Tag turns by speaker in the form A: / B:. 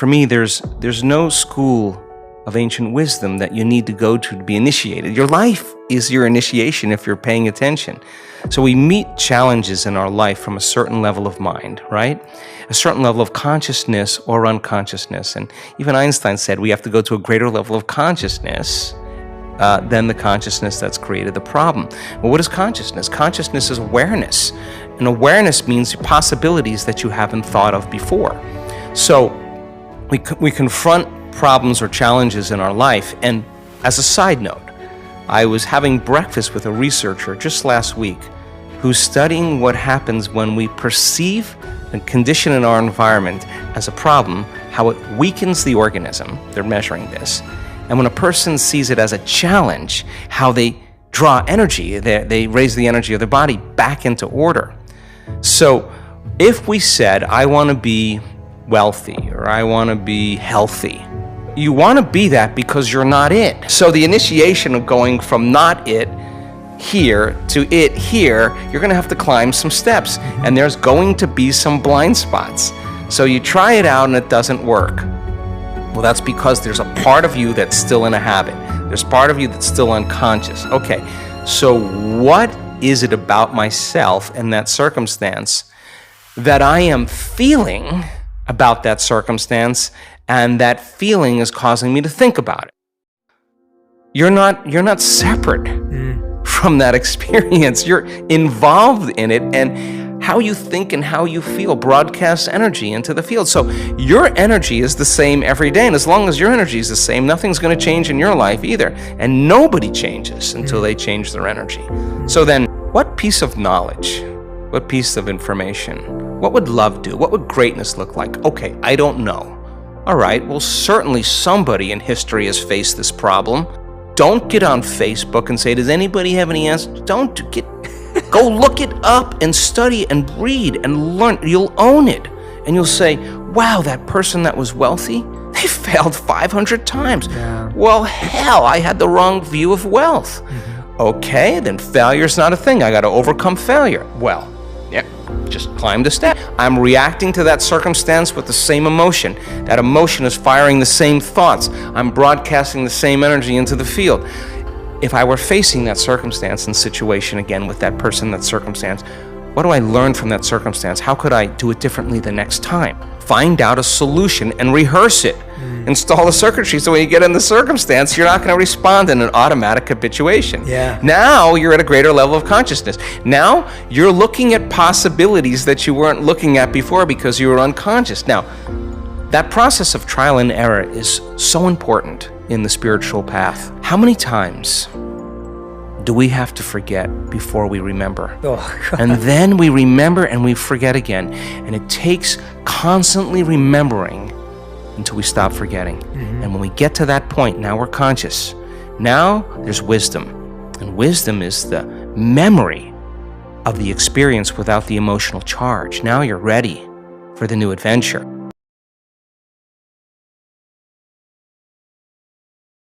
A: For me, there's no school of ancient wisdom that you need to go to be initiated. Your life is your initiation if you're paying attention. So we meet challenges in our life from a certain level of mind, right? A certain level of consciousness or unconsciousness. And even Einstein said we have to go to a greater level of consciousness than the consciousness that's created the problem. Well, what is consciousness? Consciousness is awareness. And awareness means possibilities that you haven't thought of before. So we confront problems or challenges in our life. And as a side note, I was having breakfast with a researcher just last week who's studying what happens when we perceive a condition in our environment as a problem, how it weakens the organism. They're measuring this. And when a person sees it as a challenge, how they draw energy, they raise the energy of their body back into order. So if we said, I want to be wealthy or I want to be healthy, you want to be that because you're not it. So the initiation of going from not it here to it here, you're going to have to climb some steps, and there's going to be some blind spots. So you try it out and it doesn't work. Well, that's because there's a part of you that's still in a habit. There's part of you that's still unconscious. Okay, so what is it about myself in that circumstance that I am feeling about that circumstance, and that feeling is causing me to think about it? You're not separate from that experience. You're involved in it, and how you think and how you feel broadcasts energy into the field. So your energy is the same every day, and as long as your energy is the same, nothing's going to change in your life either. And nobody changes until they change their energy. So then, what piece of knowledge, what piece of information, what would love do? What would greatness look like? Okay, I don't know. All right, well, certainly somebody in history has faced this problem. Don't get on Facebook and say, does anybody have any answers? Go look it up and study and read and learn. You'll own it. And you'll say, wow, that person that was wealthy, they failed 500 times.
B: Yeah.
A: Well, hell, I had the wrong view of wealth. Okay, then failure's not a thing. I got to overcome failure. Well, yeah, just climb the step. I'm reacting to that circumstance with the same emotion. That emotion is firing the same thoughts. I'm broadcasting the same energy into the field. If I were facing that circumstance and situation again with that person, that circumstance, what do I learn from that circumstance? How could I do it differently the next time? Find out a solution and rehearse it. Install the circuitry so when you get in the circumstance, you're not going to respond in an automatic habituation.
B: Yeah.
A: Now you're at a greater level of consciousness. Now you're looking at possibilities that you weren't looking at before because you were unconscious. Now, that process of trial and error is so important in the spiritual path. How many times do we have to forget before we remember?
B: Oh, God.
A: And then we remember and we forget again. And it takes constantly remembering until we stop forgetting. And when we get to that point, now we're conscious. Now there's wisdom. And wisdom is the memory of the experience without the emotional charge. Now you're ready for the new adventure.